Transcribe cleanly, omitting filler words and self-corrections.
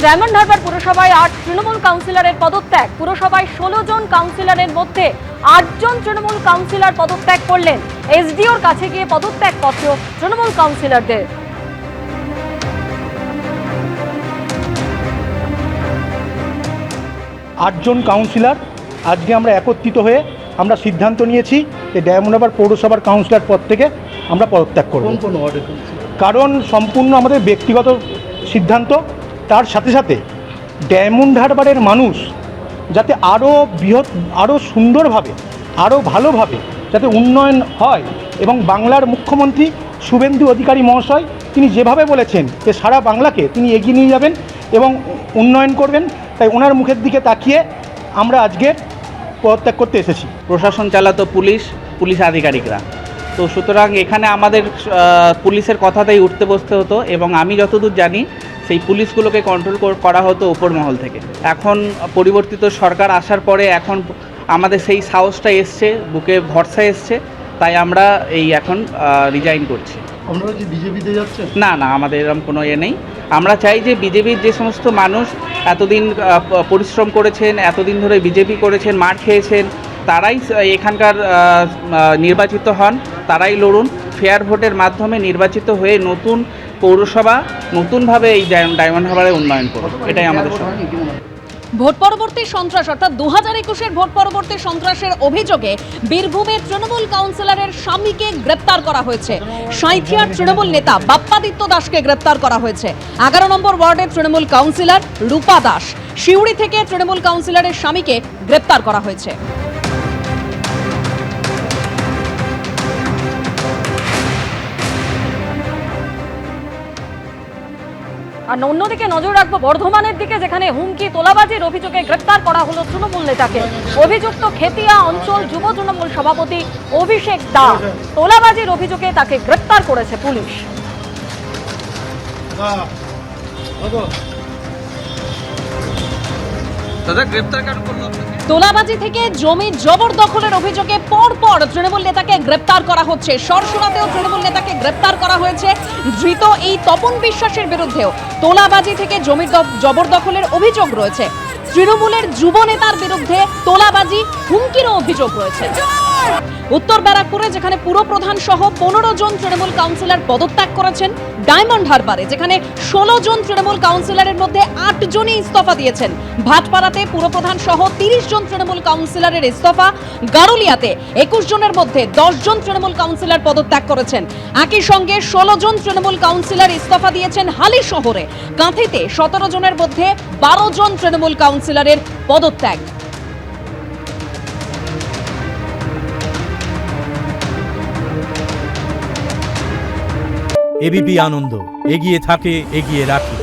Diamond Harbour পুরসভায় 8 Trinamool কাউন্সিলরের পদত্যাগ। পুরসভায় 16 জন কাউন্সিলরের মধ্যে 8 জন তৃণমূল কাউন্সিলর পদত্যাগ করলেন। এসডিওর কাছে গিয়ে পদত্যাগ পত্র তৃণমূল কাউন্সিলরদের। 8 জন কাউন্সিলর আজকে আমরা একত্রিত হয়ে আমরা সিদ্ধান্ত নিয়েছি যে ডায়মন্ড হারবার পৌরসভার কাউন্সিলর পদ থেকে আমরা পদত্যাগ করব। কারণ সম্পূর্ণ আমাদের ব্যক্তিগত সিদ্ধান্ত, তার সাথে সাথে ডায়মন্ড হারবারের মানুষ যাতে আরও সুন্দরভাবে, আরও ভালোভাবে যাতে উন্নয়ন হয়, এবং বাংলার মুখ্যমন্ত্রী শুভেন্দু অধিকারী মহাশয় তিনি যেভাবে বলেছেন যে সারা বাংলাকে তিনি এগিয়ে নিয়ে যাবেন এবং উন্নয়ন করবেন, তাই ওনার মুখের দিকে তাকিয়ে আমরা আজকে পদত্যাগ করতে এসেছি। প্রশাসন চালাতো পুলিশ আধিকারিকরা, তো সুতরাং এখানে আমাদের পুলিশের কথাতেই উঠতে বসতে হতো, এবং আমি যতদূর জানি সেই পুলিশগুলোকে কন্ট্রোল করা হতো উপর মহল থেকে। এখন পরিবর্তিত সরকার আসার পরে এখন আমাদের সেই সাহসটা এসছে, বুকে ভরসা এসছে, তাই আমরা এখন রিজাইন করছি। আপনারা কি বিজেপিতে যাচ্ছেন? না, আমাদের এরকম কোনো নেই। আমরা চাই যে বিজেপির যে সমস্ত মানুষ এতদিন পরিশ্রম করেছেন, এতদিন ধরে বিজেপি করেছেন, মার খেয়েছেন, তারাই এখানকার নির্বাচিত হন, তারাই লড়ুন। ফেয়ার ভোটের মাধ্যমে নির্বাচিত হয়ে নতুন পৌরসভা নতুনভাবে এই ডায়মন্ড হারবারে উন্নয়ন করুন, এটাই আমাদের স্বপ্ন। ভোট পরবর্তী সন্ত্রাস অর্থাৎ 2021-এর ভোট পরবর্তী সন্ত্রাসের অভিযোগে বীরভূমের তৃণমূল কাউন্সিলরের স্বামীকে গ্রেপ্তার করা হয়েছে। সাঁইথিয়ার তৃণমূল নেতা বাপ্পাদিত্য দাসকে গ্রেপ্তার করা হয়েছে। 11 নম্বর ওয়ার্ডের তৃণমূল কাউন্সিলর রূপা দাস। সিউড়ি থেকে তৃণমূল কাউন্সিলরের স্বামীকে গ্রেপ্তার করা হয়েছে। আর অন্যদিকে নজর রাখবো বর্ধমানের দিকে, যেখানে হুমকি তোলাবাজির অভিযোগে গ্রেপ্তার করা হলো তৃণমূল নেতাকে। অভিযুক্ত খেতিয়া অঞ্চল যুব তৃণমূল সভাপতি অভিষেক দাস। তোলাবাজির অভিযোগে তাকে গ্রেপ্তার করেছে পুলিশ। তোলাবাজি থেকে জমি জবরদখলের অভিযোগে পরপর তৃণমূল নেতাকে গ্রেপ্তার করা হচ্ছে। সরসরাতেও তৃণমূল নেতাকে গ্রেপ্তার করা হয়েছে। ধৃত এই তপন বিশ্বাসের বিরুদ্ধেও তোলাবাজি থেকে জমির জবরদখলের অভিযোগ রয়েছে। তৃণমূলের যুব নেতার বিরুদ্ধে তোলাবাজি হুমকিরও অভিযোগ রয়েছে। উত্তর ব্যারাকপুরে যেখানে পুরপ্রধান সহ 15 জন তৃণমূল কাউন্সিলর পদত্যাগ করেছেন, ডায়মন্ড হারবারে যেখানে 16 জন তৃণমূল কাউন্সিলরের মধ্যে 8 জনই ইস্তফা দিয়েছেন। ভাটপাড়াতে পুরপ্রধান সহ 30 জন তৃণমূল কাউন্সিলরের ইস্তফা। গারুলিয়াতে 21 জনের মধ্যে 10 জন তৃণমূল কাউন্সিলর পদত্যাগ করেছেন। একই সঙ্গে 16 জন তৃণমূল কাউন্সিলর ইস্তফা দিয়েছেন হালি শহরে। কাঁথিতে 17 জনের মধ্যে 12 জন তৃণমূল কাউন্সিলরের পদত্যাগ। এবিপি আনন্দ, এগিয়ে থাকে, এগিয়ে রাখে।